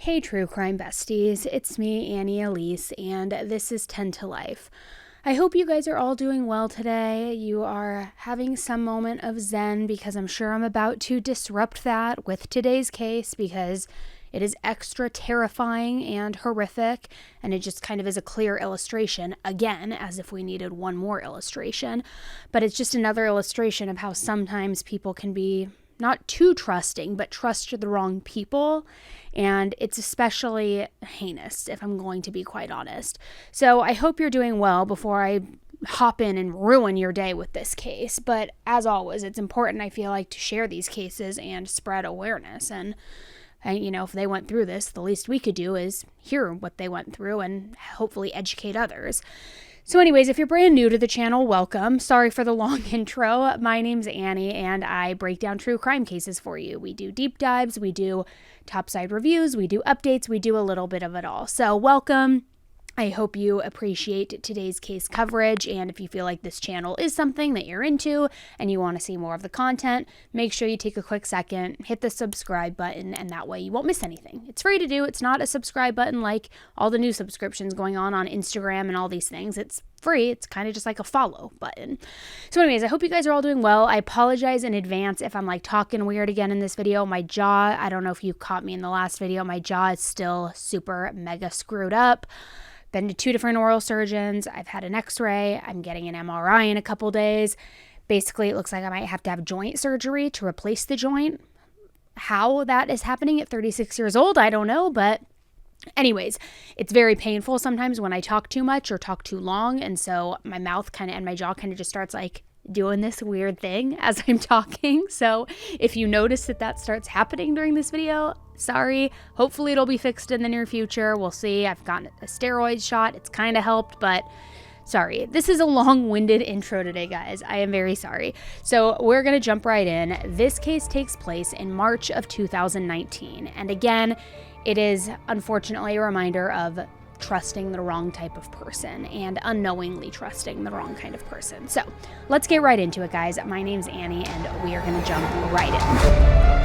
Hey true crime besties, it's me, Annie Elise, and this is 10 to Life. I hope you guys are all doing well today. You are having some moment of zen because I'm sure I'm about to disrupt that with today's case because it is extra terrifying and horrific, and it just kind of is a clear illustration, again, as if we needed one more illustration, but it's just another illustration of how sometimes people can be not too trusting, but trust the wrong people. And it's especially heinous, if I'm going to be quite honest. So I hope you're doing well before I hop in and ruin your day with this case. But as always, it's important, I feel like, to share these cases and spread awareness. And if they went through this, the least we could do is hear what they went through and hopefully educate others. So anyways, if you're brand new to the channel, welcome. Sorry for the long intro. My name's Annie, and I break down true crime cases for you. We do deep dives, we do topside reviews, we do updates, we do a little bit of it all. So welcome. I hope you appreciate today's case coverage, and if you feel like this channel is something that you're into and you want to see more of the content, make sure you take a quick second, hit the subscribe button, and that way you won't miss anything. It's free to do. It's not a subscribe button like all the new subscriptions going on Instagram and all these things. It's free. It's kind of just like a follow button. So anyways, I hope you guys are all doing well. I apologize in advance if I'm like talking weird again in this video. My jaw, I don't know if you caught me in the last video, my jaw is still super mega screwed up. Been to 2 different oral surgeons. I've had an x-ray. I'm getting an MRI in a couple days. Basically, it looks like I might have to have joint surgery to replace the joint. How that is happening at 36 years old, I don't know, but anyways, it's very painful sometimes when I talk too much or talk too long, and so my mouth kind of and my jaw kind of just starts like doing this weird thing as I'm talking. So if you notice that starts happening during this video, sorry. Hopefully it'll be fixed in the near future. We'll see. I've gotten a steroid shot. It's kind of helped, but sorry. This is a long-winded intro today, guys. I am very sorry. So we're going to jump right in. This case takes place in March of 2019. And again, it is unfortunately a reminder of trusting the wrong type of person and unknowingly trusting the wrong kind of person. So let's get right into it, guys. My name's Annie, and we are going to jump right in.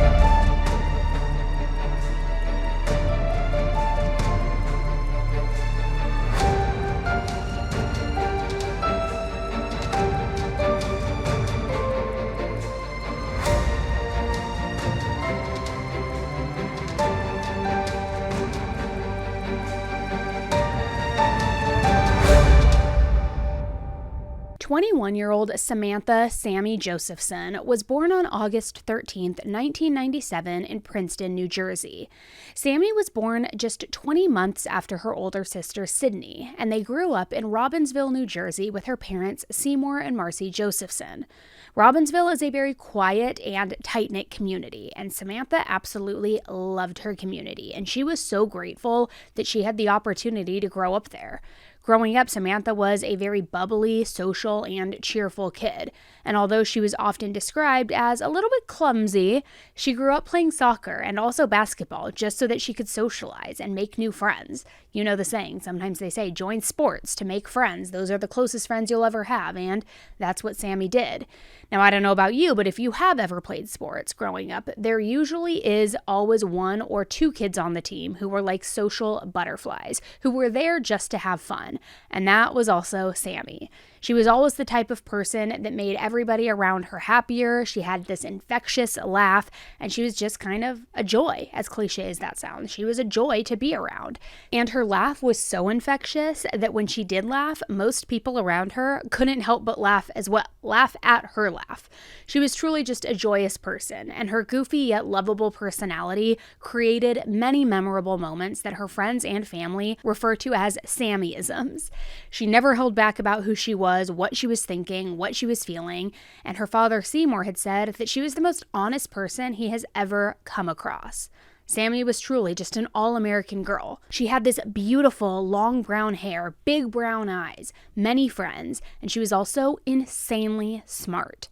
21-year-old Samantha "Sammy" Josephson was born on August 13th, 1997 in Princeton, New Jersey. Sammy was born just 20 months after her older sister Sydney, and they grew up in Robbinsville, New Jersey with her parents Seymour and Marcy Josephson. Robbinsville is a very quiet and tight-knit community, and Samantha absolutely loved her community, and she was so grateful that she had the opportunity to grow up there. Growing up, Samantha was a very bubbly, social, and cheerful kid, and although she was often described as a little bit clumsy, she grew up playing soccer and also basketball just so that she could socialize and make new friends. You know the saying, sometimes they say, join sports to make friends. Those are the closest friends you'll ever have, and that's what Sammy did. Now, I don't know about you, but if you have ever played sports growing up, there usually is always 1 or 2 kids on the team who were like social butterflies, who were there just to have fun. And that was also Sammy. She was always the type of person that made everybody around her happier. She had this infectious laugh, and she was just kind of a joy, as cliche as that sounds. She was a joy to be around. And her laugh was so infectious that when she did laugh, most people around her couldn't help but laugh as well, laugh at her laugh. She was truly just a joyous person, and her goofy yet lovable personality created many memorable moments that her friends and family refer to as Sammyisms. She never held back about who she was, what she was thinking, what she was feeling, and her father Seymour had said that she was the most honest person he has ever come across. Sammy was truly just an all-American girl. She had this beautiful, long brown hair, big brown eyes, many friends, and she was also insanely smart.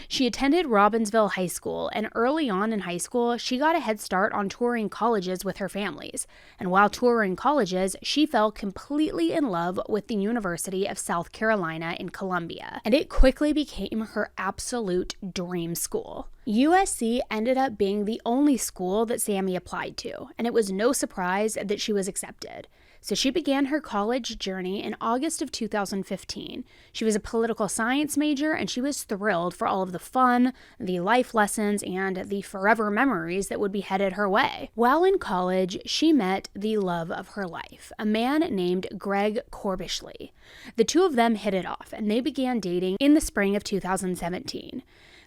She attended Robbinsville High School, and early on in high school, she got a head start on touring colleges with her families. And while touring colleges, she fell completely in love with the University of South Carolina in Columbia, and it quickly became her absolute dream school. USC ended up being the only school that Sammy applied to, and it was no surprise that she was accepted. So she began her college journey in August of 2015. She was a political science major, and she was thrilled for all of the fun, the life lessons, and the forever memories that would be headed her way. While in college, she met the love of her life, a man named Greg Corbishley. The two of them hit it off, and they began dating in the spring of 2017.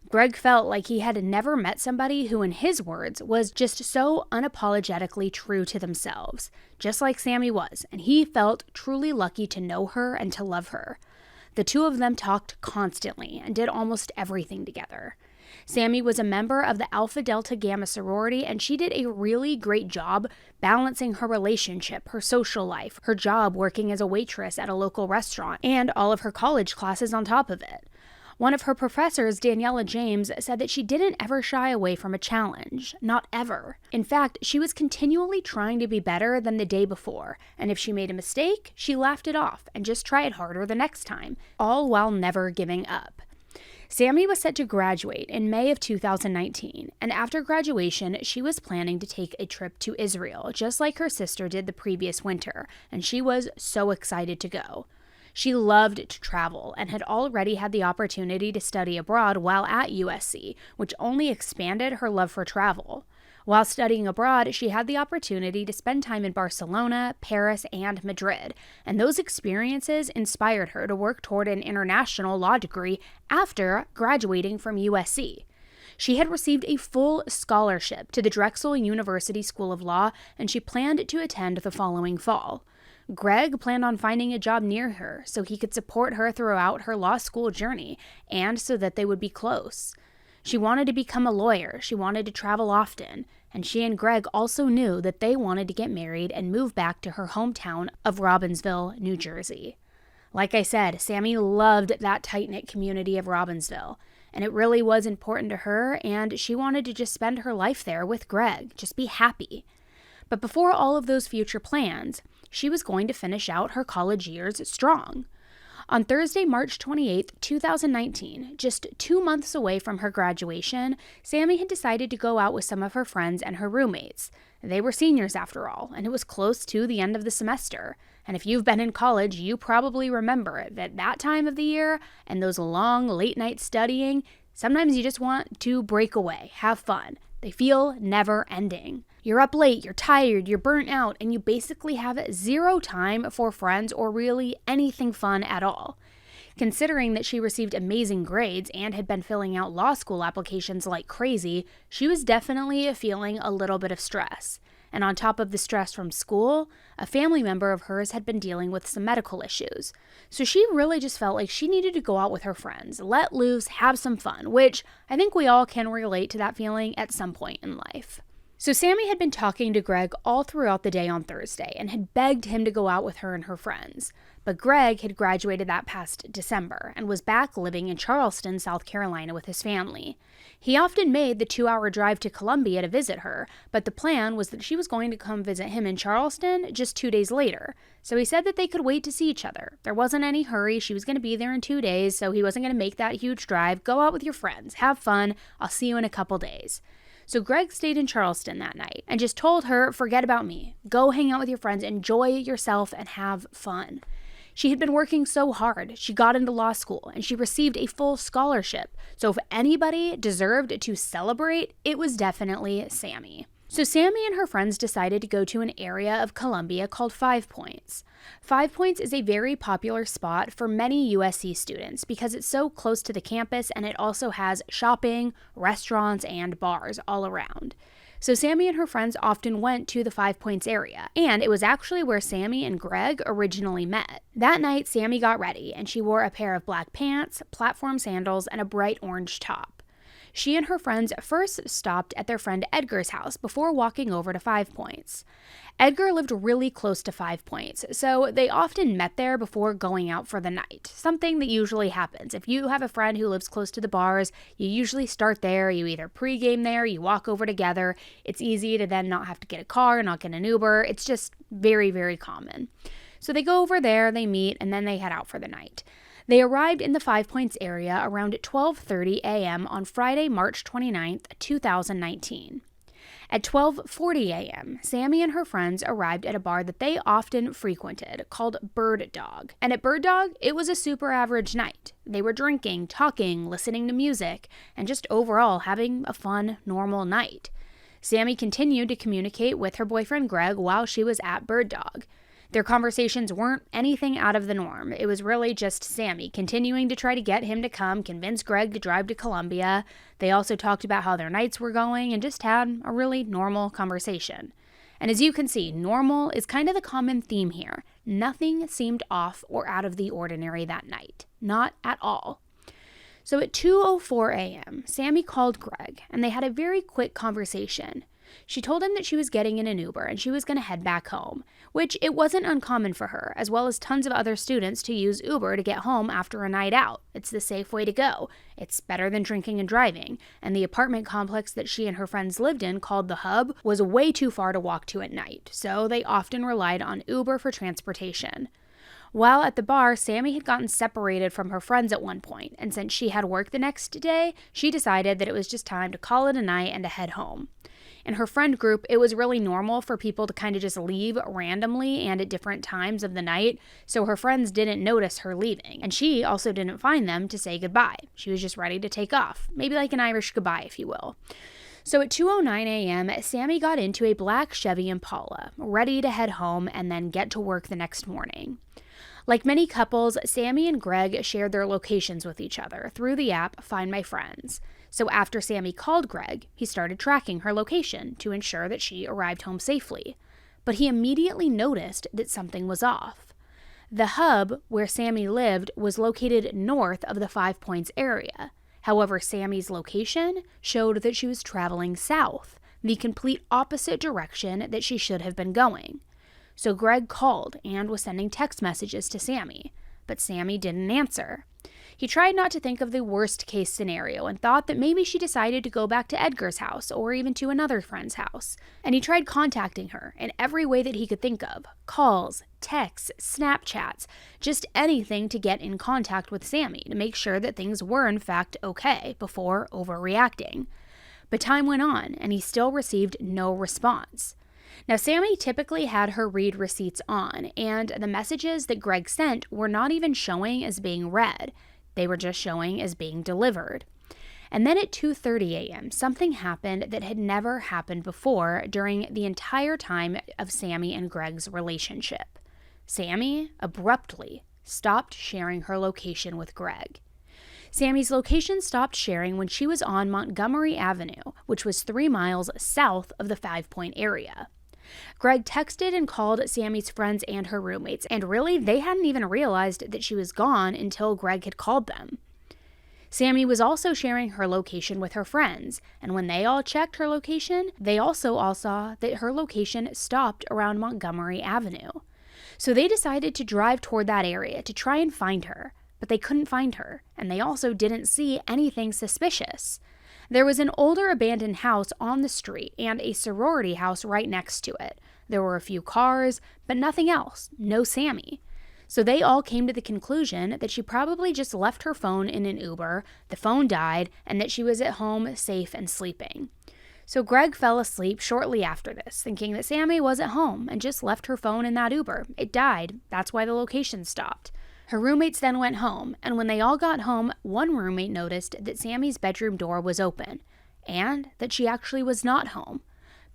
Greg felt like he had never met somebody who, in his words, was just so unapologetically true to themselves, just like Sammy was, and he felt truly lucky to know her and to love her. The two of them talked constantly and did almost everything together. Sammy was a member of the Alpha Delta Gamma sorority, and she did a really great job balancing her relationship, her social life, her job working as a waitress at a local restaurant, and all of her college classes on top of it. One of her professors, Daniela James, said that she didn't ever shy away from a challenge. Not ever. In fact, she was continually trying to be better than the day before, and if she made a mistake, she laughed it off and just tried harder the next time, all while never giving up. Sammy was set to graduate in May of 2019, and after graduation, she was planning to take a trip to Israel, just like her sister did the previous winter, and she was so excited to go. She loved to travel and had already had the opportunity to study abroad while at USC, which only expanded her love for travel. While studying abroad, she had the opportunity to spend time in Barcelona, Paris, and Madrid, and those experiences inspired her to work toward an international law degree after graduating from USC. She had received a full scholarship to the Drexel University School of Law, and she planned to attend the following fall. Greg planned on finding a job near her so he could support her throughout her law school journey and so that they would be close. She wanted to become a lawyer, she wanted to travel often, and she and Greg also knew that they wanted to get married and move back to her hometown of Robbinsville, New Jersey. Like I said, Sammy loved that tight-knit community of Robbinsville, and it really was important to her, and she wanted to just spend her life there with Greg, just be happy. But before all of those future plans, she was going to finish out her college years strong. On Thursday, March 28, 2019, just 2 months away from her graduation, Sammy had decided to go out with some of her friends and her roommates. They were seniors after all, and it was close to the end of the semester. And if you've been in college, you probably remember that time of the year and those long late-night studying, sometimes you just want to break away, have fun. They feel never-ending. You're up late, you're tired, you're burnt out, and you basically have zero time for friends or really anything fun at all. Considering that she received amazing grades and had been filling out law school applications like crazy, she was definitely feeling a little bit of stress. And on top of the stress from school, a family member of hers had been dealing with some medical issues. So she really just felt like she needed to go out with her friends, let loose, have some fun, which I think we all can relate to that feeling at some point in life. So Sammy had been talking to Greg all throughout the day on Thursday and had begged him to go out with her and her friends. But Greg had graduated that past December and was back living in Charleston, South Carolina with his family. He often made the 2-hour drive to Columbia to visit her, but the plan was that she was going to come visit him in Charleston just 2 days later. So he said that they could wait to see each other. There wasn't any hurry. She was going to be there in 2 days, so he wasn't going to make that huge drive. Go out with your friends. Have fun. I'll see you in a couple days. So Greg stayed in Charleston that night and just told her, forget about me. Go hang out with your friends, enjoy yourself, and have fun. She had been working so hard. She got into law school and she received a full scholarship. So if anybody deserved to celebrate, it was definitely Sammy. So Sammy and her friends decided to go to an area of Columbia called 5 Points. 5 Points is a very popular spot for many USC students because it's so close to the campus and it also has shopping, restaurants, and bars all around. So Sammy and her friends often went to the 5 Points area, and it was actually where Sammy and Greg originally met. That night, Sammy got ready, and she wore a pair of black pants, platform sandals, and a bright orange top. She and her friends first stopped at their friend Edgar's house before walking over to 5 Points. Edgar lived really close to 5 Points, so they often met there before going out for the night, something that usually happens. If you have a friend who lives close to the bars, you usually start there, you either pregame there, you walk over together. It's easy to then not have to get a car, not get an Uber. It's just very, very common. So they go over there, they meet, and then they head out for the night. They arrived in the Five Points area around 12:30 a.m. on Friday, March 29th, 2019. At 12:40 a.m., Sammy and her friends arrived at a bar that they often frequented called Bird Dog. And at Bird Dog, it was a super average night. They were drinking, talking, listening to music, and just overall having a fun, normal night. Sammy continued to communicate with her boyfriend Greg while she was at Bird Dog. Their conversations weren't anything out of the norm. It was really just Sammy continuing to try to get him to come, convince Greg to drive to Columbia. They also talked about how their nights were going and just had a really normal conversation. And as you can see, normal is kind of the common theme here. Nothing seemed off or out of the ordinary that night. Not at all. So at 2:04 a.m., Sammy called Greg, and they had a very quick conversation. She told him that she was getting in an Uber and she was going to head back home, which it wasn't uncommon for her, as well as tons of other students to use Uber to get home after a night out. It's the safe way to go. It's better than drinking and driving, and the apartment complex that she and her friends lived in, called The Hub, was way too far to walk to at night, so they often relied on Uber for transportation. While at the bar, Sammy had gotten separated from her friends at one point, and since she had work the next day, she decided that it was just time to call it a night and to head home. In her friend group, it was really normal for people to kind of just leave randomly and at different times of the night, so her friends didn't notice her leaving, and she also didn't find them to say goodbye. She was just ready to take off, maybe like an Irish goodbye, if you will. So at 2:09 a.m., Sammy got into a black Chevy Impala, ready to head home and then get to work the next morning. Like many couples, Sammy and Greg shared their locations with each other through the app Find My Friends. So after Sammy called Greg, he started tracking her location to ensure that she arrived home safely. But he immediately noticed that something was off. The hub where Sammy lived was located north of the Five Points area. However, Sammy's location showed that she was traveling south, the complete opposite direction that she should have been going. So Greg called and was sending text messages to Sammy, but Sammy didn't answer. He tried not to think of the worst case scenario and thought that maybe she decided to go back to Edgar's house or even to another friend's house. And he tried contacting her in every way that he could think of. Calls, texts, Snapchats, just anything to get in contact with Sammy to make sure that things were in fact okay before overreacting. But time went on and he still received no response. Now, Sammy typically had her read receipts on, and the messages that Greg sent were not even showing as being read. They were just showing as being delivered. And then at 2:30 a.m., something happened that had never happened before during the entire time of Sammy and Greg's relationship. Sammy abruptly stopped sharing her location with Greg. Sammy's location stopped sharing when she was on Montgomery Avenue, which was 3 miles south of the Five Point area. Greg texted and called Sammy's friends and her roommates, and really, they hadn't even realized that she was gone until Greg had called them. Sammy was also sharing her location with her friends, and when they all checked her location, they also all saw that her location stopped around Montgomery Avenue. So they decided to drive toward that area to try and find her, but they couldn't find her, and they also didn't see anything suspicious. There was an older abandoned house on the street and a sorority house right next to it. There were a few cars, but nothing else, no Sammy. So they all came to the conclusion that she probably just left her phone in an Uber, the phone died, and that she was at home safe and sleeping. So Greg fell asleep shortly after this, thinking that Sammy was at home and just left her phone in that Uber. It died, that's why the location stopped. Her roommates then went home, and when they all got home, one roommate noticed that Sammy's bedroom door was open, and that she actually was not home.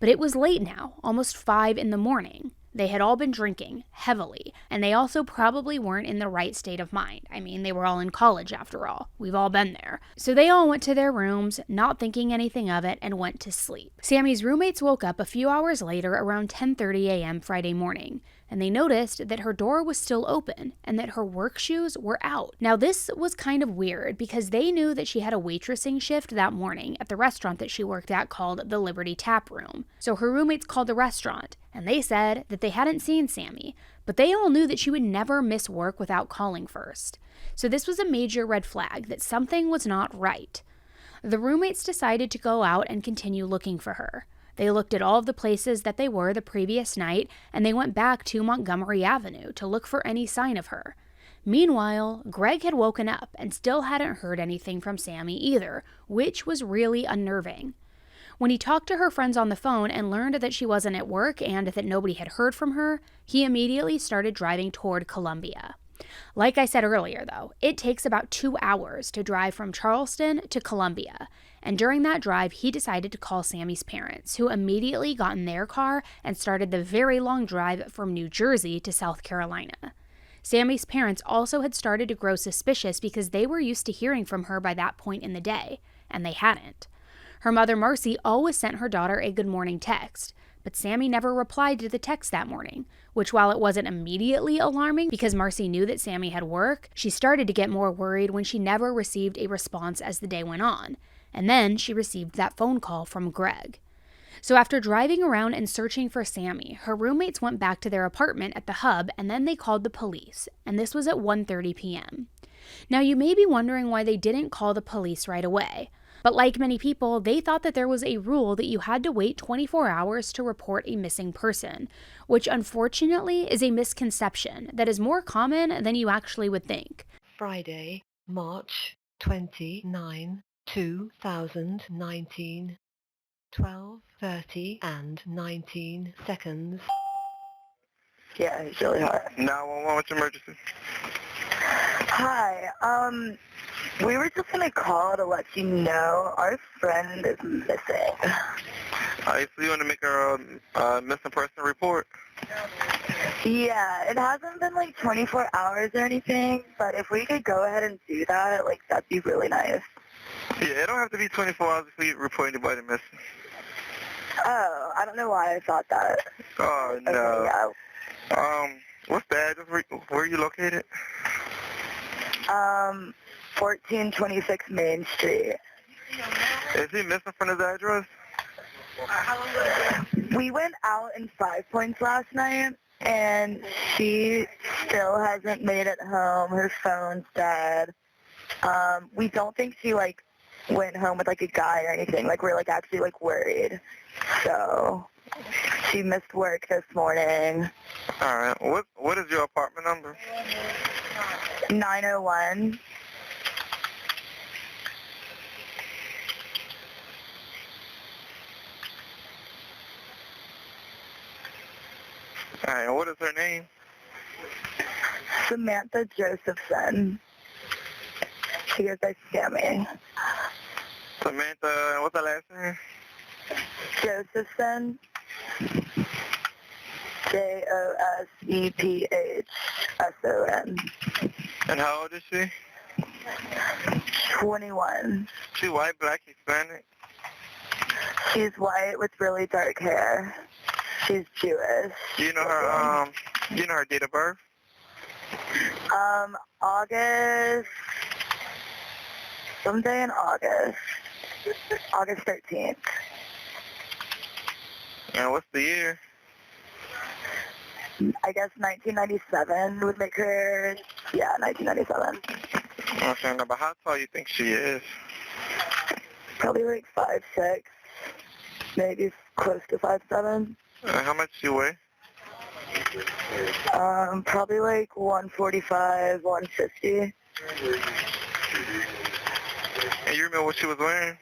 But it was late now, almost 5 in the morning. They had all been drinking heavily, and they also probably weren't in the right state of mind. I mean, they were all in college after all. We've all been there. So they all went to their rooms, not thinking anything of it, and went to sleep. Sammy's roommates woke up a few hours later around 10:30 a.m. Friday morning, and they noticed that her door was still open and that her work shoes were out. Now, this was kind of weird because they knew that she had a waitressing shift that morning at the restaurant that she worked at called the Liberty Tap Room. So her roommates called the restaurant, and they said that they hadn't seen Sammy, but they all knew that she would never miss work without calling first. So this was a major red flag that something was not right. The roommates decided to go out and continue looking for her. They looked at all of the places that they were the previous night, and they went back to Montgomery Avenue to look for any sign of her. Meanwhile, Greg had woken up and still hadn't heard anything from Sammy either, which was really unnerving. When he talked to her friends on the phone and learned that she wasn't at work and that nobody had heard from her, he immediately started driving toward Columbia. Like I said earlier, though, it takes about 2 hours to drive from Charleston to Columbia, and during that drive, he decided to call Sammy's parents, who immediately got in their car and started the very long drive from New Jersey to South Carolina. Sammy's parents also had started to grow suspicious because they were used to hearing from her by that point in the day, and they hadn't. Her mother, Marcy, always sent her daughter a good morning text, but Sammy never replied to the text that morning, which, while it wasn't immediately alarming because Marcy knew that Sammy had work, she started to get more worried when she never received a response as the day went on, and then she received that phone call from Greg. So after driving around and searching for Sammy, her roommates went back to their apartment at the hub and then they called the police, and this was at 1:30 p.m. Now you may be wondering why they didn't call the police right away. But like many people, they thought that there was a rule that you had to wait 24 hours to report a missing person, which unfortunately is a misconception that is more common than you actually would think. Friday, March 29, 2019, 12:30 and 19 seconds. Yeah, it's really hard. 911, what's your emergency? Hi, we were just gonna call to let you know our friend is missing. So you want to make a missing person report? Yeah, it hasn't been like 24 hours or anything, but if we could go ahead and do that, like, that'd be really nice. Yeah, it don't have to be 24 hours if we report anybody missing. Oh, I don't know why I thought that. Oh, no. Okay, yeah. What's the address? Where are you located? 1426 Main Street. Is he missing from his address? We went out in 5 Points last night, and she still hasn't made it home. Her phone's dead. We don't think she, like, went home with, like, a guy or anything. Like, we're, like, actually, like, worried. So she missed work this morning. All right. What is your apartment number? 901. All right. And what is her name? Samantha Josephson. She goes by Sammy. Samantha, what's her last name? Josephson. Josephson. And how old is she? 21. She white, black, Hispanic? She's white with really dark hair. She's Jewish. You know her date of birth? August, someday in August. August 13th. And what's the year? I guess 1997 would make her, 1997. Okay, now, but how tall you think she is? Probably like 5'6", maybe close to 5'7". How much she weigh? Probably like 145, 150. And you remember what she was wearing?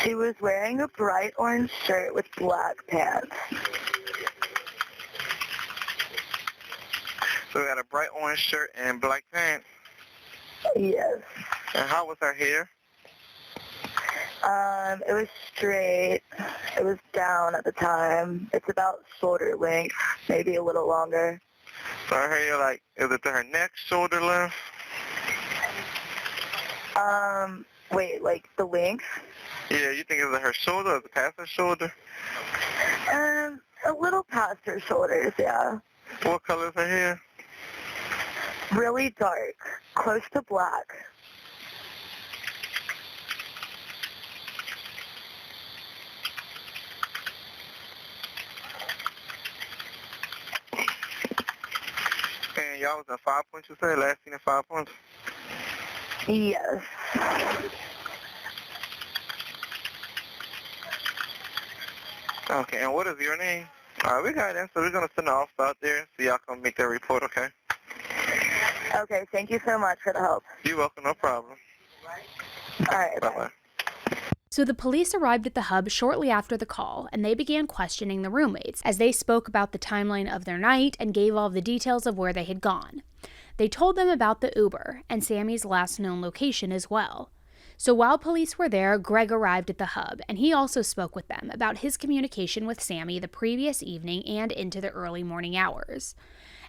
She was wearing a bright orange shirt with black pants. So we got a bright orange shirt and black pants. Yes. And how was her hair? It was straight. It was down at the time. It's about shoulder length, maybe a little longer. So her hair, like, is it to her neck, shoulder length? Wait, like the length? Yeah, you think it's her shoulder or is it past her shoulder? A little past her shoulders, yeah. What color is her hair? Really dark, close to black. And y'all was in 5 Points, you said? Last seen in 5 Points? Yes. Okay, and what is your name? All right, we got it. So we're going to send the officer out there so y'all can make that report, okay? Okay, thank you so much for the help. You're welcome, no problem. All right, bye. Bye-bye. So the police arrived at the hub shortly after the call, and they began questioning the roommates as they spoke about the timeline of their night and gave all the details of where they had gone. They told them about the Uber and Sammy's last known location as well. So while police were there, Greg arrived at the hub, and he also spoke with them about his communication with Sammy the previous evening and into the early morning hours.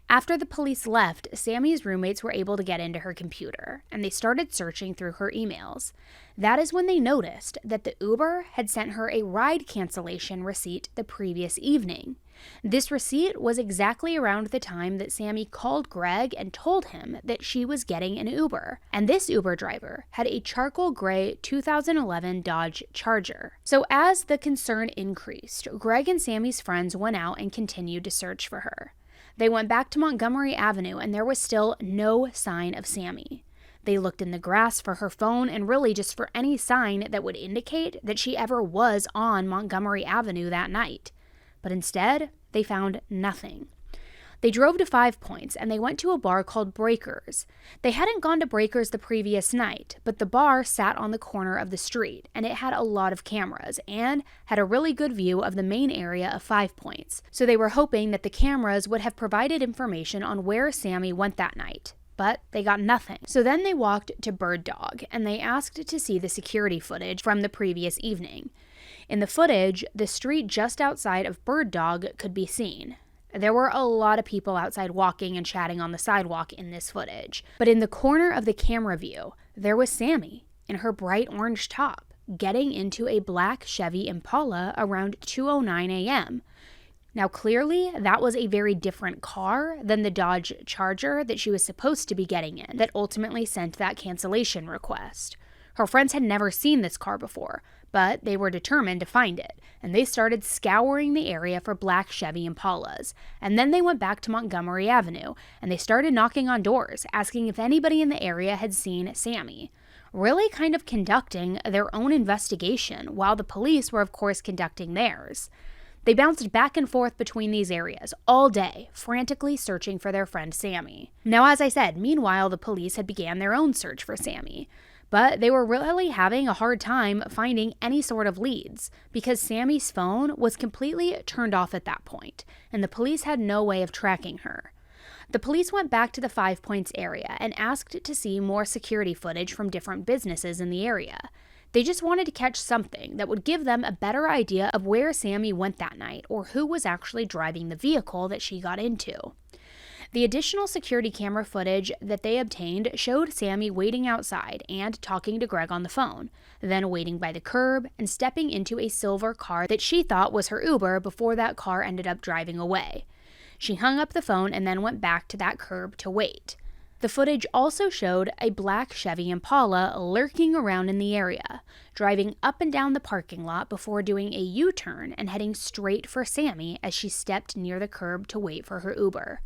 After the police left, Sammy's roommates were able to get into her computer, and they started searching through her emails. That is when they noticed that the Uber had sent her a ride cancellation receipt the previous evening. This receipt was exactly around the time that Sammy called Greg and told him that she was getting an Uber, and this Uber driver had a charcoal gray 2011 Dodge Charger. So as the concern increased, Greg and Sammy's friends went out and continued to search for her. They went back to Montgomery Avenue, and there was still no sign of Sammy. They looked in the grass for her phone and really just for any sign that would indicate that she ever was on Montgomery Avenue that night. But instead, they found nothing. They drove to 5 Points, and they went to a bar called Breakers. They hadn't gone to Breakers the previous night, but the bar sat on the corner of the street, and it had a lot of cameras, and had a really good view of the main area of 5 Points. So they were hoping that the cameras would have provided information on where Sammy went that night. But they got nothing. So then they walked to Bird Dog, and they asked to see the security footage from the previous evening. In the footage, the street just outside of Bird Dog could be seen. There were a lot of people outside walking and chatting on the sidewalk in this footage. But in the corner of the camera view, there was Sammy in her bright orange top, getting into a black Chevy Impala around 2:09 a.m. Now, clearly, that was a very different car than the Dodge Charger that she was supposed to be getting in that ultimately sent that cancellation request. Her friends had never seen this car before, but they were determined to find it, and they started scouring the area for black Chevy Impalas. And then they went back to Montgomery Avenue, and they started knocking on doors, asking if anybody in the area had seen Sammy. Really kind of conducting their own investigation, while the police were, of course, conducting theirs. They bounced back and forth between these areas all day, frantically searching for their friend Sammy. Now, as I said, meanwhile, the police had began their own search for Sammy. But they were really having a hard time finding any sort of leads because Sammy's phone was completely turned off at that point, and the police had no way of tracking her. The police went back to the 5 Points area and asked to see more security footage from different businesses in the area. They just wanted to catch something that would give them a better idea of where Sammy went that night or who was actually driving the vehicle that she got into. The additional security camera footage that they obtained showed Sammy waiting outside and talking to Greg on the phone, then waiting by the curb and stepping into a silver car that she thought was her Uber before that car ended up driving away. She hung up the phone and then went back to that curb to wait. The footage also showed a black Chevy Impala lurking around in the area, driving up and down the parking lot before doing a U-turn and heading straight for Sammy as she stepped near the curb to wait for her Uber.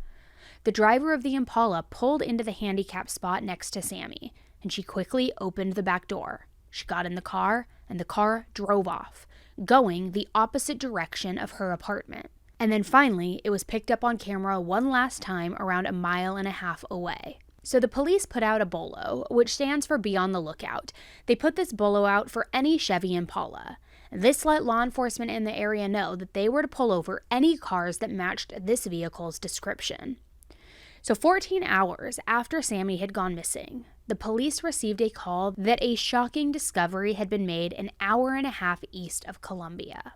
The driver of the Impala pulled into the handicap spot next to Sammy, and she quickly opened the back door. She got in the car, and the car drove off, going the opposite direction of her apartment. And then finally, it was picked up on camera one last time around 1.5 miles away. So the police put out a BOLO, which stands for Be on the Lookout. They put this BOLO out for any Chevy Impala. This let law enforcement in the area know that they were to pull over any cars that matched this vehicle's description. So 14 hours after Sammy had gone missing, the police received a call that a shocking discovery had been made an 1.5 hours east of Columbia.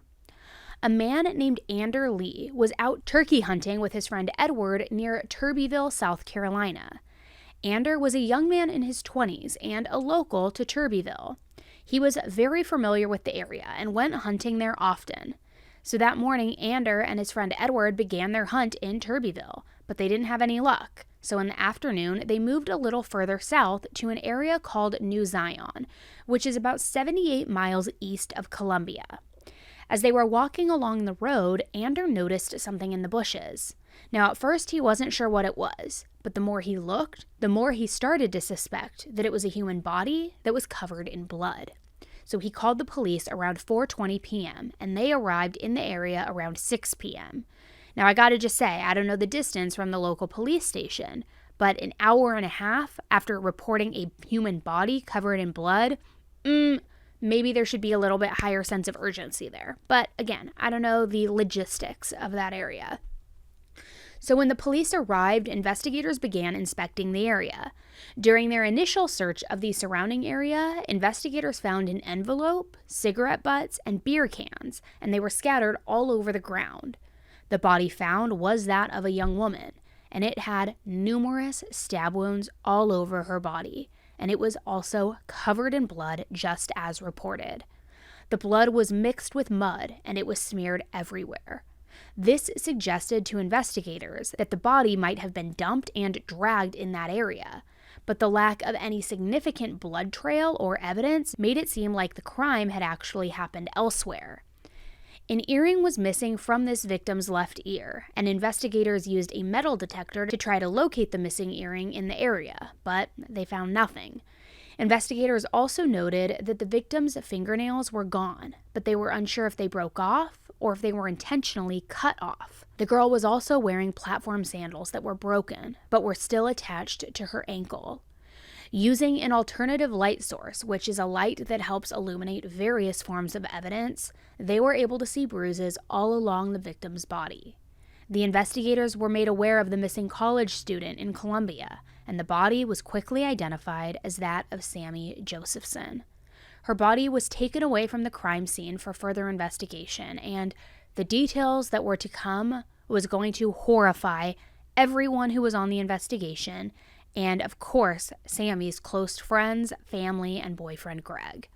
A man named Ander Lee was out turkey hunting with his friend Edward near Turbyville, South Carolina. Ander was a young man in his 20s and a local to Turbyville. He was very familiar with the area and went hunting there often. So that morning, Ander and his friend Edward began their hunt in Turbyville, but they didn't have any luck. So in the afternoon, they moved a little further south to an area called New Zion, which is about 78 miles east of Columbia. As they were walking along the road, Ander noticed something in the bushes. Now, at first, he wasn't sure what it was, but the more he looked, the more he started to suspect that it was a human body that was covered in blood. So he called the police around 4:20 p.m., and they arrived in the area around 6 p.m. Now, I gotta just say, I don't know the distance from the local police station, But an hour and a half after reporting a human body covered in blood, maybe there should be a little bit higher sense of urgency there. But again, I don't know the logistics of that area. So when the police arrived, investigators began inspecting the area. During their initial search of the surrounding area, investigators found an envelope, cigarette butts, and beer cans, and they were scattered all over the ground. The body found was that of a young woman, and it had numerous stab wounds all over her body, and it was also covered in blood just as reported. The blood was mixed with mud, and it was smeared everywhere. This suggested to investigators that the body might have been dumped and dragged in that area, but the lack of any significant blood trail or evidence made it seem like the crime had actually happened elsewhere. An earring was missing from this victim's left ear, and investigators used a metal detector to try to locate the missing earring in the area, but they found nothing. Investigators also noted that the victim's fingernails were gone, but they were unsure if they broke off or if they were intentionally cut off. The girl was also wearing platform sandals that were broken, but were still attached to her ankle. Using an alternative light source, which is a light that helps illuminate various forms of evidence, they were able to see bruises all along the victim's body. The investigators were made aware of the missing college student in Columbia, and the body was quickly identified as that of Sammy Josephson. Her body was taken away from the crime scene for further investigation, and the details that were to come was going to horrify everyone who was on the investigation, and of course, Sammy's close friends, family, and boyfriend Greg.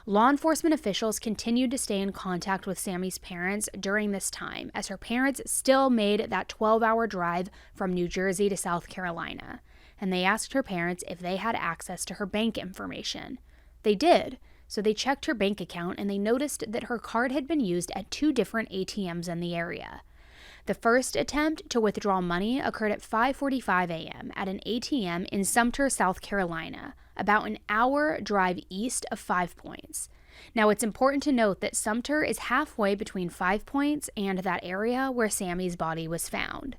Law enforcement officials continued to stay in contact with Sammy's parents during this time, as her parents still made that 12-hour drive from New Jersey to South Carolina, and they asked her parents if they had access to her bank information. They did, so they checked her bank account and they noticed that her card had been used at 2 different ATMs in the area. The first attempt to withdraw money occurred at 5:45 a.m. at an ATM in Sumter, South Carolina, about an hour drive east of 5 Points. Now, it's important to note that Sumter is halfway between 5 Points and that area where Sammy's body was found.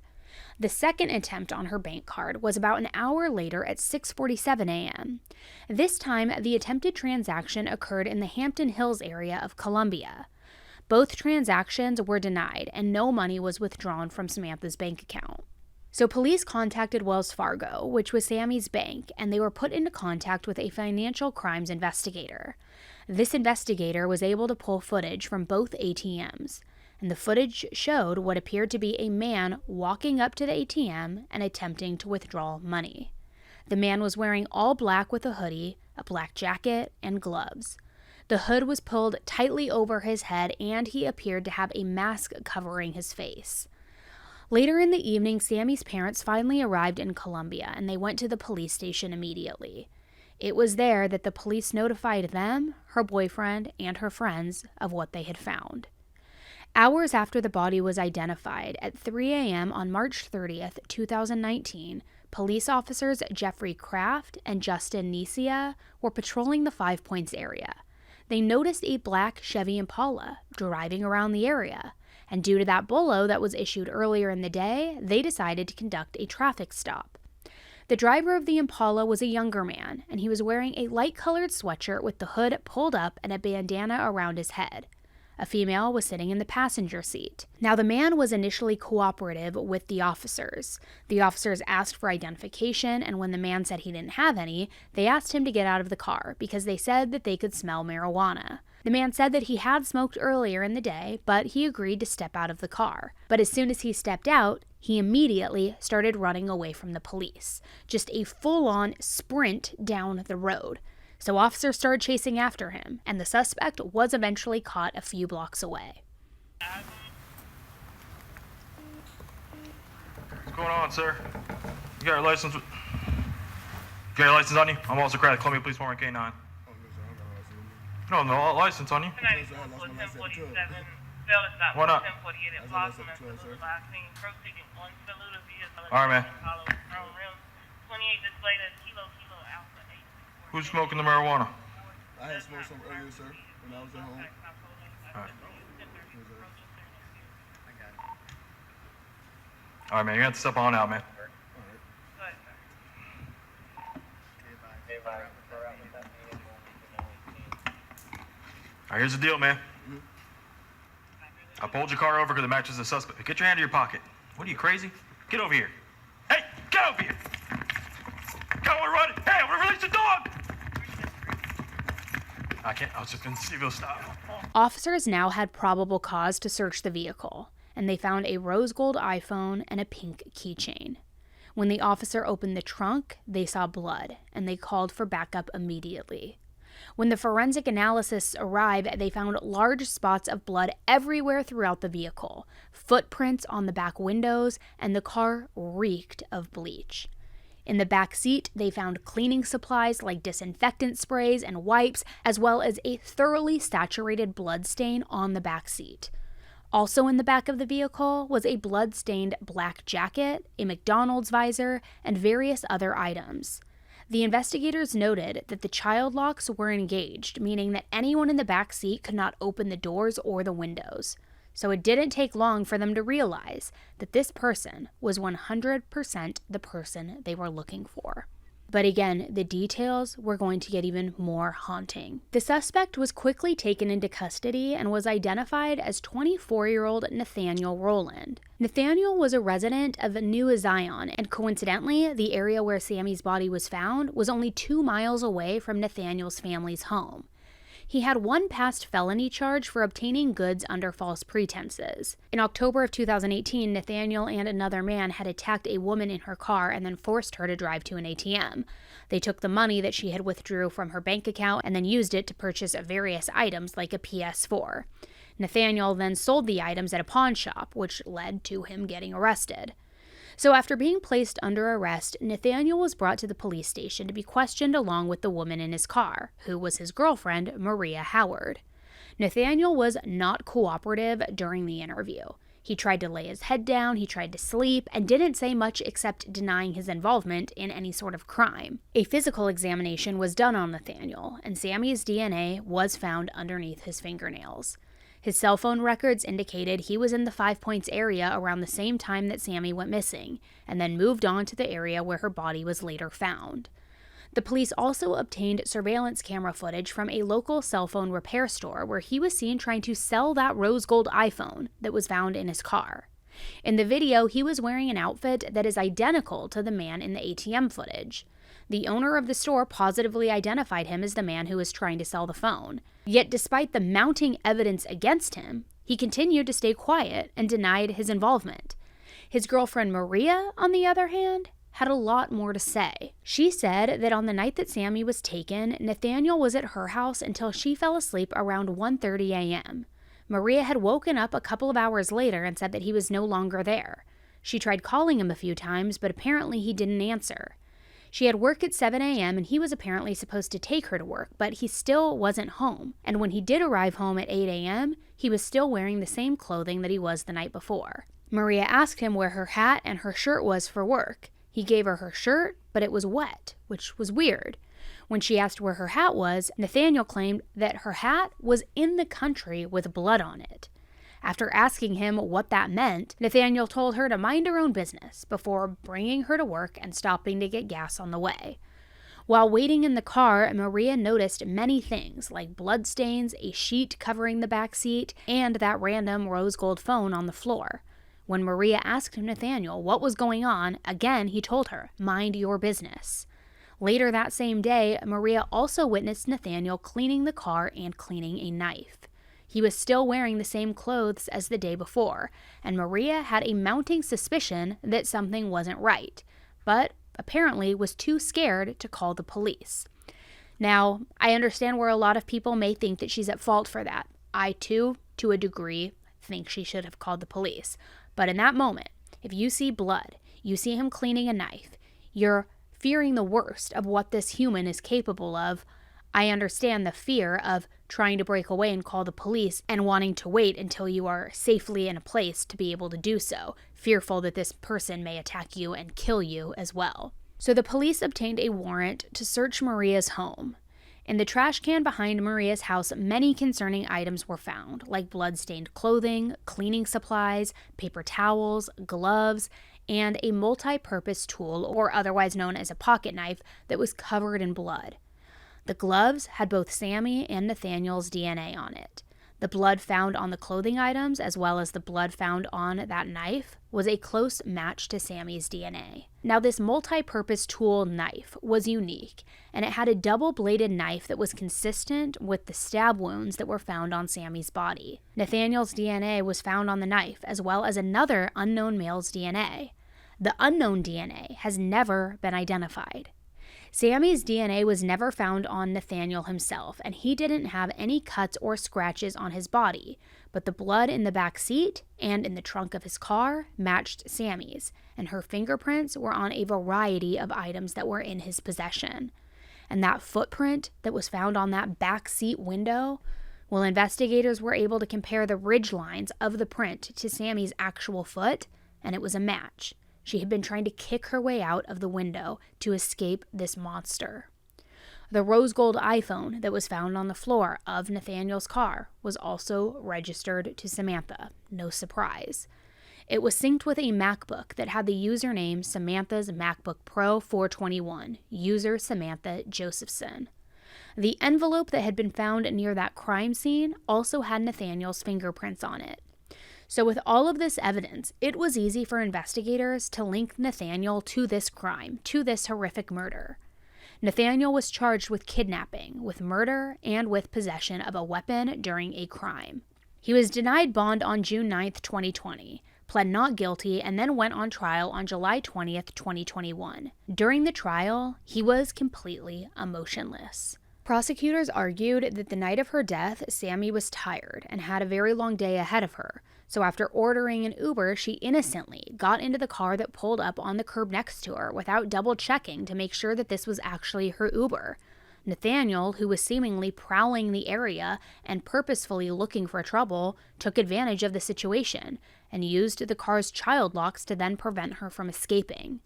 The second attempt on her bank card was about an hour later at 6:47 a.m. This time, the attempted transaction occurred in the Hampton Hills area of Columbia. Both transactions were denied, and no money was withdrawn from Samantha's bank account. So police contacted Wells Fargo, which was Sammy's bank, and they were put into contact with a financial crimes investigator. This investigator was able to pull footage from both ATMs, and the footage showed what appeared to be a man walking up to the ATM and attempting to withdraw money. The man was wearing all black with a hoodie, a black jacket, and gloves. The hood was pulled tightly over his head, and he appeared to have a mask covering his face. Later in the evening, Sammy's parents finally arrived in Columbia, and they went to the police station immediately. It was there that the police notified them, her boyfriend, and her friends of what they had found. Hours after the body was identified, at 3 a.m. on March 30th, 2019, police officers Jeffrey Kraft and Justin Nesia were patrolling the 5 Points area. They noticed a black Chevy Impala driving around the area, and due to that bolo that was issued earlier in the day, they decided to conduct a traffic stop. The driver of the Impala was a younger man, and he was wearing a light-colored sweatshirt with the hood pulled up and a bandana around his head. A female was sitting in the passenger seat. Now, the man was initially cooperative with the officers. The officers asked for identification, and when the man said he didn't have any, they asked him to get out of the car because they said that they could smell marijuana. The man said that he had smoked earlier in the day, but he agreed to step out of the car. But as soon as he stepped out, he immediately started running away from the police. Just a full-on sprint down the road. So officers started chasing after him, and the suspect was eventually caught a few blocks away. What's going on, sir? You got your license? You got your license on you? I'm also Columbia Police Department K9. No, no license on you. Why not? All right, man. Who's smoking the marijuana? I had smoked some earlier, sir, when I was at home. All right, man, you're going to have to step on out, man. All right. All right, here's the deal, man. I pulled your car over because it matches the suspect. Get your hand in your pocket. What are you, crazy? Get over here. Hey, get over here. Go and run. Hey, I'm gonna release the dog. I can't. I was just gonna see if he'll stop. Officers now had probable cause to search the vehicle, and they found a rose gold iPhone and a pink keychain. When the officer opened the trunk, they saw blood, and they called for backup immediately. When the forensic analysts arrived, they found large spots of blood everywhere throughout the vehicle, footprints on the back windows, and the car reeked of bleach. In the back seat, they found cleaning supplies like disinfectant sprays and wipes, as well as a thoroughly saturated blood stain on the back seat. Also in the back of the vehicle was a blood-stained black jacket, a McDonald's visor, and various other items. The investigators noted that the child locks were engaged, meaning that anyone in the back seat could not open the doors or the windows. So it didn't take long for them to realize that this person was 100% the person they were looking for. But again, the details were going to get even more haunting. The suspect was quickly taken into custody and was identified as 24-year-old Nathaniel Rowland. Nathaniel was a resident of New Zion, and coincidentally, the area where Sammy's body was found was only 2 miles away from Nathaniel's family's home. He had one past felony charge for obtaining goods under false pretenses. In October of 2018, Nathaniel and another man had attacked a woman in her car and then forced her to drive to an ATM. They took the money that she had withdrew from her bank account and then used it to purchase various items like a PS4. Nathaniel then sold the items at a pawn shop, which led to him getting arrested. So after being placed under arrest, Nathaniel was brought to the police station to be questioned along with the woman in his car, who was his girlfriend, Maria Howard. Nathaniel was not cooperative during the interview. He tried to lay his head down, he tried to sleep, and didn't say much except denying his involvement in any sort of crime. A physical examination was done on Nathaniel, and Sammy's DNA was found underneath his fingernails. His cell phone records indicated he was in the 5 Points area around the same time that Sammy went missing, and then moved on to the area where her body was later found. The police also obtained surveillance camera footage from a local cell phone repair store where he was seen trying to sell that rose gold iPhone that was found in his car. In the video, he was wearing an outfit that is identical to the man in the ATM footage. The owner of the store positively identified him as the man who was trying to sell the phone. Yet despite the mounting evidence against him, he continued to stay quiet and denied his involvement. His girlfriend Maria, on the other hand, had a lot more to say. She said that on the night that Sammy was taken, Nathaniel was at her house until she fell asleep around 1:30 a.m. Maria had woken up a couple of hours later and said that he was no longer there. She tried calling him a few times, but apparently he didn't answer. She had work at 7 a.m. and he was apparently supposed to take her to work, but he still wasn't home. And when he did arrive home at 8 a.m., he was still wearing the same clothing that he was the night before. Maria asked him where her hat and her shirt was for work. He gave her her shirt, but it was wet, which was weird. When she asked where her hat was, Nathaniel claimed that her hat was in the country with blood on it. After asking him what that meant, Nathaniel told her to mind her own business before bringing her to work and stopping to get gas on the way. While waiting in the car, Maria noticed many things like bloodstains, a sheet covering the back seat, and that random rose gold phone on the floor. When Maria asked Nathaniel what was going on, again he told her, mind your business. Later that same day, Maria also witnessed Nathaniel cleaning the car and cleaning a knife. He was still wearing the same clothes as the day before, and Maria had a mounting suspicion that something wasn't right, but apparently was too scared to call the police. Now, I understand where a lot of people may think that she's at fault for that. I too, to a degree, think she should have called the police. But in that moment, if you see blood, you see him cleaning a knife, you're fearing the worst of what this human is capable of. I understand the fear of trying to break away and call the police and wanting to wait until you are safely in a place to be able to do so, fearful that this person may attack you and kill you as well. So the police obtained a warrant to search Maria's home. In the trash can behind Maria's house, many concerning items were found, like blood-stained clothing, cleaning supplies, paper towels, gloves, and a multi-purpose tool, or otherwise known as a pocket knife, that was covered in blood. The gloves had both Sammy and Nathaniel's DNA on it. The blood found on the clothing items, as well as the blood found on that knife, was a close match to Sammy's DNA. Now, this multi-purpose tool knife was unique, and it had a double-bladed knife that was consistent with the stab wounds that were found on Sammy's body. Nathaniel's DNA was found on the knife, as well as another unknown male's DNA. The unknown DNA has never been identified. Sammy's DNA was never found on Nathaniel himself, and he didn't have any cuts or scratches on his body, but the blood in the back seat and in the trunk of his car matched Sammy's, and her fingerprints were on a variety of items that were in his possession. And that footprint that was found on that back seat window, well, investigators were able to compare the ridge lines of the print to Sammy's actual foot, and it was a match. She had been trying to kick her way out of the window to escape this monster. The rose gold iPhone that was found on the floor of Nathaniel's car was also registered to Samantha. No surprise. It was synced with a MacBook that had the username Samantha's MacBook Pro 421, user Samantha Josephson. The envelope that had been found near that crime scene also had Nathaniel's fingerprints on it. So with all of this evidence, it was easy for investigators to link Nathaniel to this crime, to this horrific murder. Nathaniel was charged with kidnapping, with murder, and with possession of a weapon during a crime. He was denied bond on June 9, 2020, pled not guilty, and then went on trial on July 20, 2021. During the trial, he was completely emotionless. Prosecutors argued that the night of her death, Sammy was tired and had a very long day ahead of her. So after ordering an Uber, she innocently got into the car that pulled up on the curb next to her without double checking to make sure that this was actually her Uber. Nathaniel, who was seemingly prowling the area and purposefully looking for trouble, took advantage of the situation and used the car's child locks to then prevent her from escaping.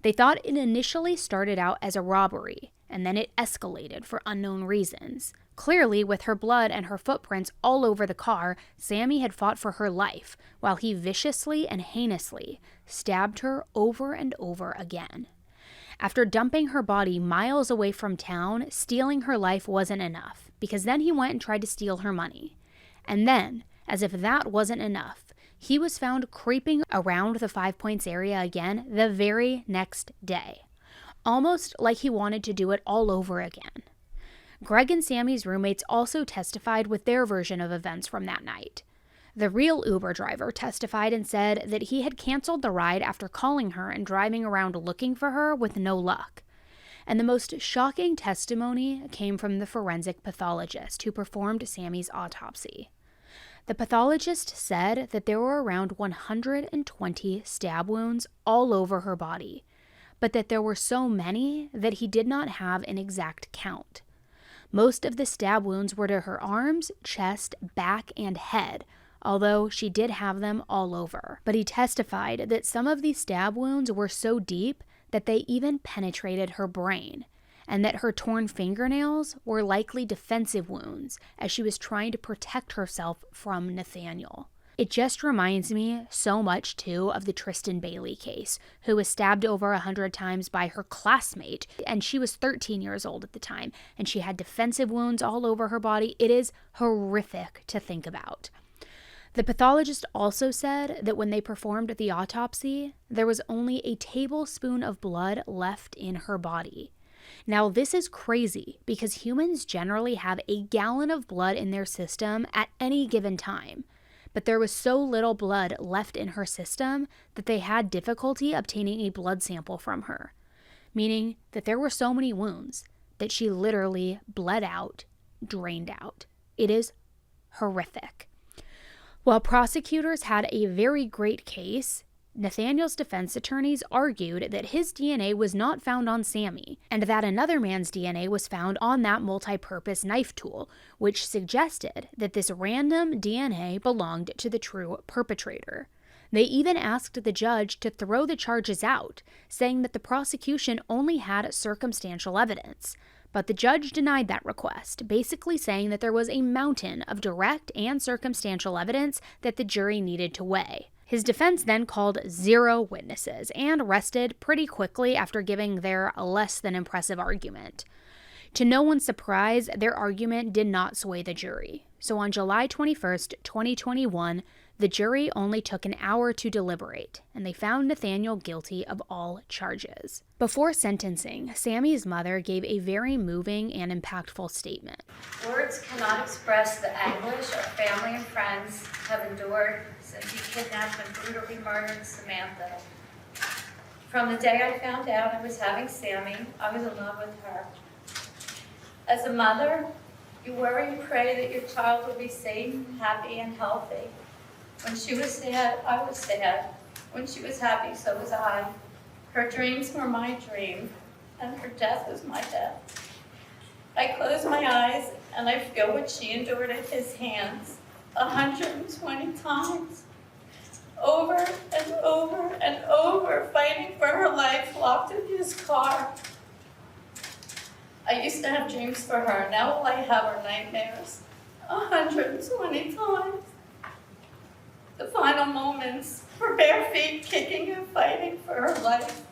They thought it initially started out as a robbery, and then it escalated for unknown reasons. Clearly, with her blood and her footprints all over the car, Sammy had fought for her life, while he viciously and heinously stabbed her over and over again. After dumping her body miles away from town, stealing her life wasn't enough, because then he went and tried to steal her money. And then, as if that wasn't enough, he was found creeping around the 5 Points area again the very next day, almost like he wanted to do it all over again. Greg and Sammy's roommates also testified with their version of events from that night. The real Uber driver testified and said that he had canceled the ride after calling her and driving around looking for her with no luck. And the most shocking testimony came from the forensic pathologist who performed Sammy's autopsy. The pathologist said that there were around 120 stab wounds all over her body, but that there were so many that he did not have an exact count. Most of the stab wounds were to her arms, chest, back, and head, although she did have them all over. But he testified that some of these stab wounds were so deep that they even penetrated her brain, and that her torn fingernails were likely defensive wounds as she was trying to protect herself from Nathaniel. It just reminds me so much, too, of the Tristan Bailey case, who was stabbed over 100 times by her classmate, and she was 13 years old at the time, and she had defensive wounds all over her body. It is horrific to think about. The pathologist also said that when they performed the autopsy, there was only a tablespoon of blood left in her body. Now, this is crazy because humans generally have a gallon of blood in their system at any given time. But there was so little blood left in her system that they had difficulty obtaining a blood sample from her, meaning that there were so many wounds that she literally bled out, drained out. It is horrific. While prosecutors had a very great case, Nathaniel's defense attorneys argued that his DNA was not found on Sammy, and that another man's DNA was found on that multi-purpose knife tool, which suggested that this random DNA belonged to the true perpetrator. They even asked the judge to throw the charges out, saying that the prosecution only had circumstantial evidence. But the judge denied that request, basically saying that there was a mountain of direct and circumstantial evidence that the jury needed to weigh. His defense then called 0 witnesses and rested pretty quickly after giving their less than impressive argument. To no one's surprise, their argument did not sway the jury. So on July 21st, 2021, the jury only took an hour to deliberate, and they found Nathaniel guilty of all charges. Before sentencing, Sammy's mother gave a very moving and impactful statement. Words cannot express the anguish our family and friends have endured since he kidnapped and brutally murdered Samantha. From the day I found out I was having Sammy, I was in love with her. As a mother, you worry and pray that your child will be safe, happy, and healthy. When she was sad, I was sad. When she was happy, so was I. Her dreams were my dream, and her death was my death. I close my eyes, and I feel what she endured at his hands 120 times. Over and over and over, fighting for her life, locked in his car. I used to have dreams for her. Now all I have are nightmares. 120 times. The final moments, her bare feet kicking and fighting for her life.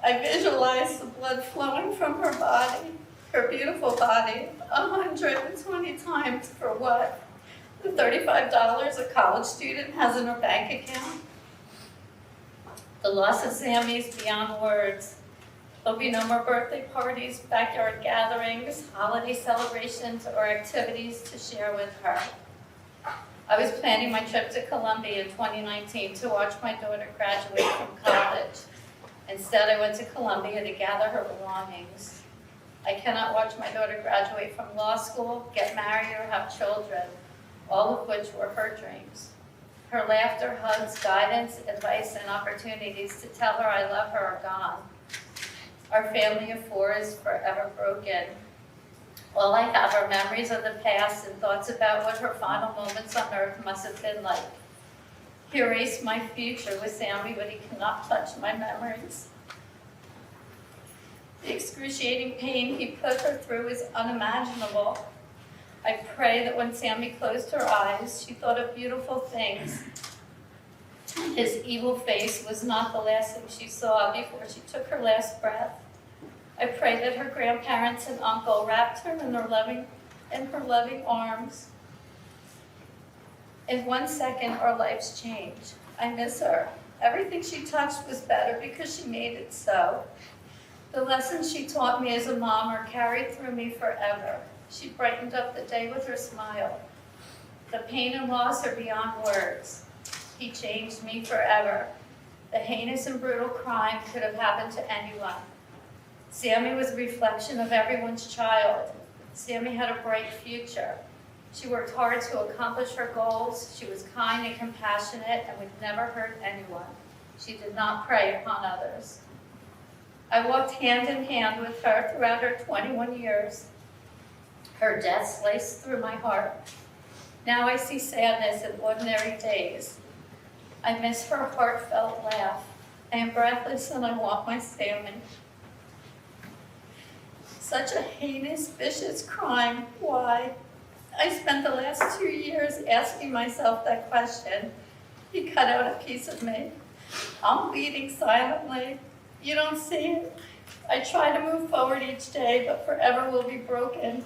I visualize the blood flowing from her body, her beautiful body, 120 times for what? The $35 a college student has in her bank account? The loss of Sammy is beyond words. There'll be no more birthday parties, backyard gatherings, holiday celebrations, or activities to share with her. I was planning my trip to Columbia in 2019 to watch my daughter graduate from college. Instead, I went to Columbia to gather her belongings. I cannot watch my daughter graduate from law school, get married, or have children, all of which were her dreams. Her laughter, hugs, guidance, advice, and opportunities to tell her I love her are gone. Our family of 4 is forever broken. All I have are memories of the past and thoughts about what her final moments on earth must have been like. He erased my future with Sammy, but he cannot touch my memories. The excruciating pain he put her through is unimaginable. I pray that when Sammy closed her eyes, she thought of beautiful things. His evil face was not the last thing she saw before she took her last breath. I pray that her grandparents and uncle wrapped her in her loving arms. In 1 second, our lives changed. I miss her. Everything she touched was better because she made it so. The lessons she taught me as a mom are carried through me forever. She brightened up the day with her smile. The pain and loss are beyond words. He changed me forever. The heinous and brutal crime could have happened to anyone. Sammy was a reflection of everyone's child. Sammy had a bright future. She worked hard to accomplish her goals. She was kind and compassionate and would never hurt anyone. She did not prey upon others. I walked hand in hand with her throughout her 21 years. Her death sliced through my heart. Now I see sadness in ordinary days. I miss her heartfelt laugh. I am breathless and I want my Sammy. Such a heinous, vicious crime. Why? I spent the last 2 years asking myself that question. He cut out a piece of me. I'm bleeding silently. You don't see it. I try to move forward each day, but forever will be broken.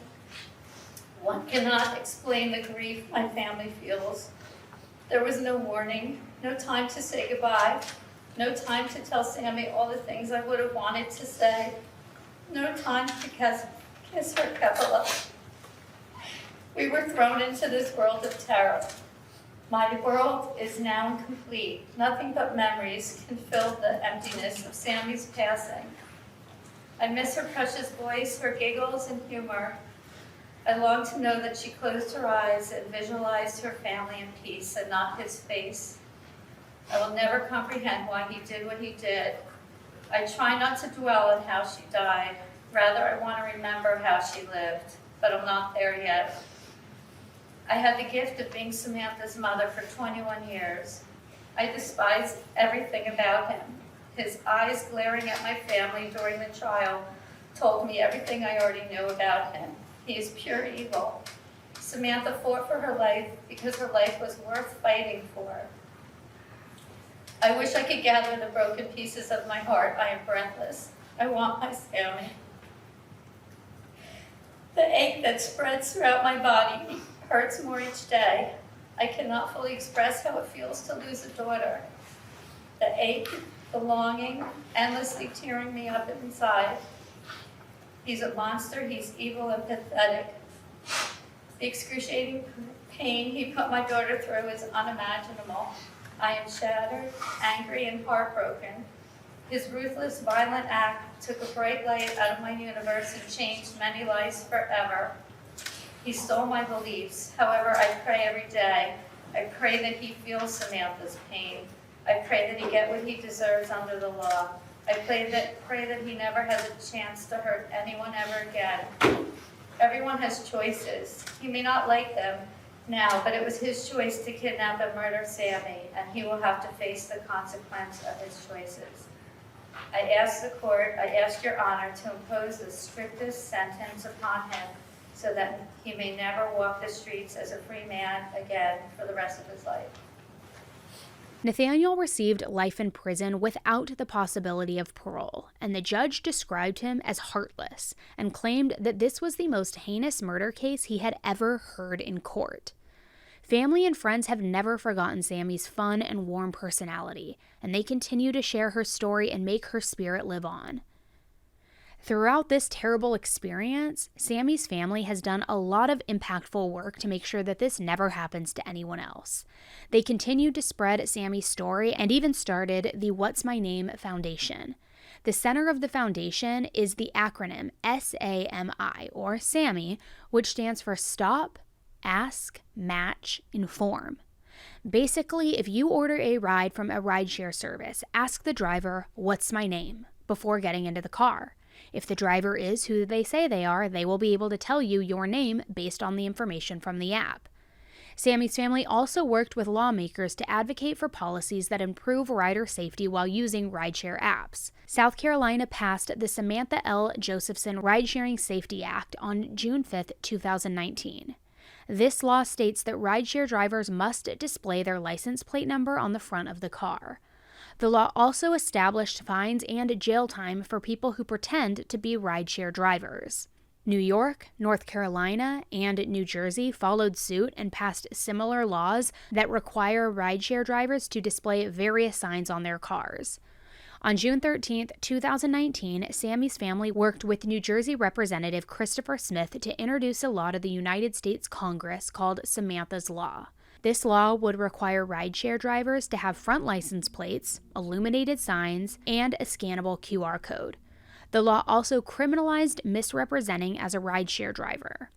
One cannot explain the grief my family feels. There was no warning, no time to say goodbye, no time to tell Sammy all the things I would have wanted to say, no time to kiss her cupola. We were thrown into this world of terror. My world is now incomplete. Nothing but memories can fill the emptiness of Sammy's passing. I miss her precious voice, her giggles and humor. I long to know that she closed her eyes and visualized her family in peace and not his face. I will never comprehend why he did what he did. I try not to dwell on how she died. Rather, I want to remember how she lived, but I'm not there yet. I had the gift of being Samantha's mother for 21 years. I despised everything about him. His eyes glaring at my family during the trial told me everything I already knew about him. He is pure evil. Samantha fought for her life because her life was worth fighting for. I wish I could gather the broken pieces of my heart. I am breathless. I want my Sammy. The ache that spreads throughout my body hurts more each day. I cannot fully express how it feels to lose a daughter. The ache, the longing, endlessly tearing me up inside. He's a monster, he's evil and pathetic. The excruciating pain he put my daughter through is unimaginable. I am shattered, angry, and heartbroken. His ruthless, violent act took a bright light out of my universe and changed many lives forever. He stole my beliefs. However, I pray every day. I pray that he feels Samantha's pain. I pray that he get what he deserves under the law. I pray that he never has a chance to hurt anyone ever again. Everyone has choices. He may not like them now, but it was his choice to kidnap and murder Sammy, and he will have to face the consequence of his choices. I ask your honor to impose the strictest sentence upon him so that he may never walk the streets as a free man again for the rest of his life. Nathaniel received life in prison without the possibility of parole, and the judge described him as heartless and claimed that this was the most heinous murder case he had ever heard in court. Family and friends have never forgotten Sammy's fun and warm personality, and they continue to share her story and make her spirit live on. Throughout this terrible experience, Sammy's family has done a lot of impactful work to make sure that this never happens to anyone else. They continued to spread Sammy's story and even started the What's My Name Foundation. The center of the foundation is the acronym SAMI, or SAMI, which stands for Stop, Ask, Match, Inform. Basically, if you order a ride from a rideshare service, ask the driver, "What's my name?" before getting into the car. If the driver is who they say they are, they will be able to tell you your name based on the information from the app. Sammy's family also worked with lawmakers to advocate for policies that improve rider safety while using rideshare apps. South Carolina passed the Samantha Josephson Ride-Sharing Safety Act on June 5, 2019. This law states that rideshare drivers must display their license plate number on the front of the car. The law also established fines and jail time for people who pretend to be rideshare drivers. New York, North Carolina, and New Jersey followed suit and passed similar laws that require rideshare drivers to display various signs on their cars. On June 13, 2019, Sammy's family worked with New Jersey Representative Christopher Smith to introduce a law to the United States Congress called Samantha's Law. This law would require rideshare drivers to have front license plates, illuminated signs, and a scannable QR code. The law also criminalized misrepresenting as a rideshare driver.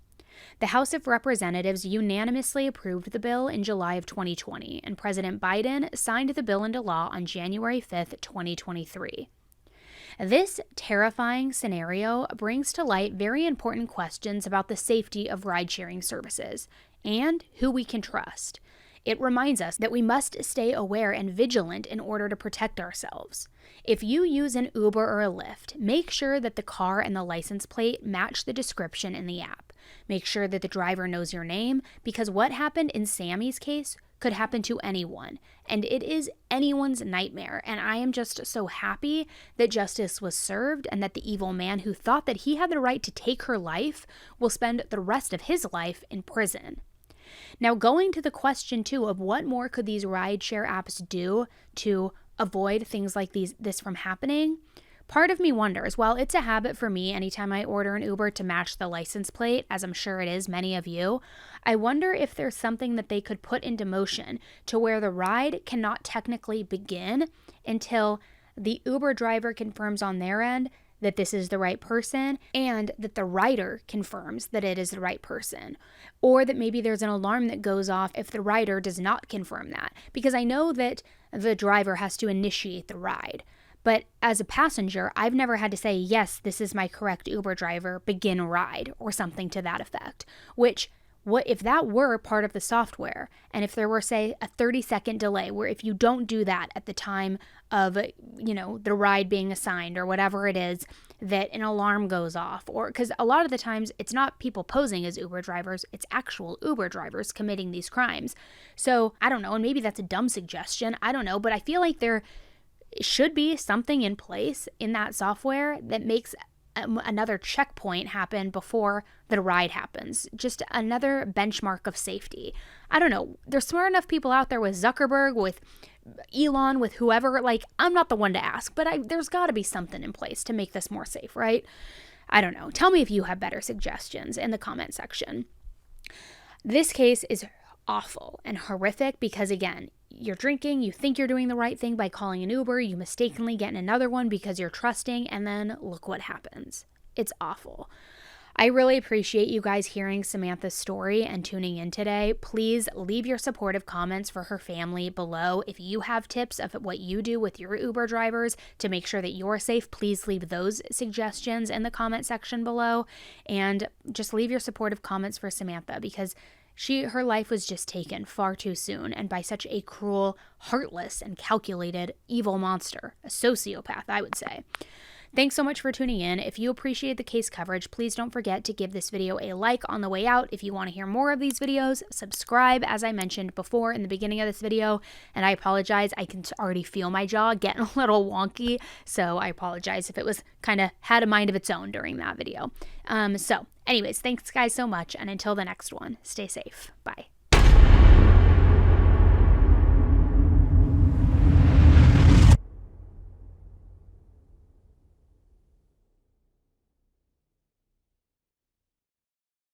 The House of Representatives unanimously approved the bill in July of 2020, and President Biden signed the bill into law on January 5, 2023. This terrifying scenario brings to light very important questions about the safety of ride-sharing services and who we can trust. It reminds us that we must stay aware and vigilant in order to protect ourselves. If you use an Uber or a Lyft, make sure that the car and the license plate match the description in the app. Make sure that the driver knows your name, because what happened in Sammy's case could happen to anyone, and it is anyone's nightmare, and I am just so happy that justice was served and that the evil man who thought that he had the right to take her life will spend the rest of his life in prison. Now, going to the question, too, of what more could these rideshare apps do to avoid things like this from happening, part of me wonders, while it's a habit for me anytime I order an Uber to match the license plate, as I'm sure it is many of you, I wonder if there's something that they could put into motion to where the ride cannot technically begin until the Uber driver confirms on their end that this is the right person, and that the rider confirms that it is the right person. Or that maybe there's an alarm that goes off if the rider does not confirm that. Because I know that the driver has to initiate the ride. But as a passenger, I've never had to say, yes, this is my correct Uber driver, begin ride, or something to that effect. What if that were part of the software, and if there were, say, a 30-second delay, where if you don't do that at the time of, the ride being assigned or whatever it is, that an alarm goes off. Or because a lot of the times it's not people posing as Uber drivers, it's actual Uber drivers committing these crimes. So I don't know, and maybe that's a dumb suggestion, I don't know, but I feel like there should be something in place in that software that makes another checkpoint happen before the ride happens. Just another benchmark of safety. I don't know. There's smart enough people out there with Zuckerberg, with Elon, with whoever. Like, I'm not the one to ask, but there's got to be something in place to make this more safe, right? I don't know. Tell me if you have better suggestions in the comment section. This case is awful and horrific because, again, you're drinking, you think you're doing the right thing by calling an Uber, you mistakenly get in another one because you're trusting, and then look what happens. It's awful. I really appreciate you guys hearing Samantha's story and tuning in today. Please leave your supportive comments for her family below. If you have tips of what you do with your Uber drivers to make sure that you're safe, please leave those suggestions in the comment section below. And just leave your supportive comments for Samantha, because her life was just taken far too soon, and by such a cruel, heartless, and calculated evil monster, a sociopath, I would say. Thanks so much for tuning in. If you appreciate the case coverage, please don't forget to give this video a like on the way out. If you want to hear more of these videos, subscribe, as I mentioned before in the beginning of this video. And I apologize, I can already feel my jaw getting a little wonky, so I apologize if it was kind of had a mind of its own during that video. So anyways, thanks guys so much, and until the next one, stay safe. Bye.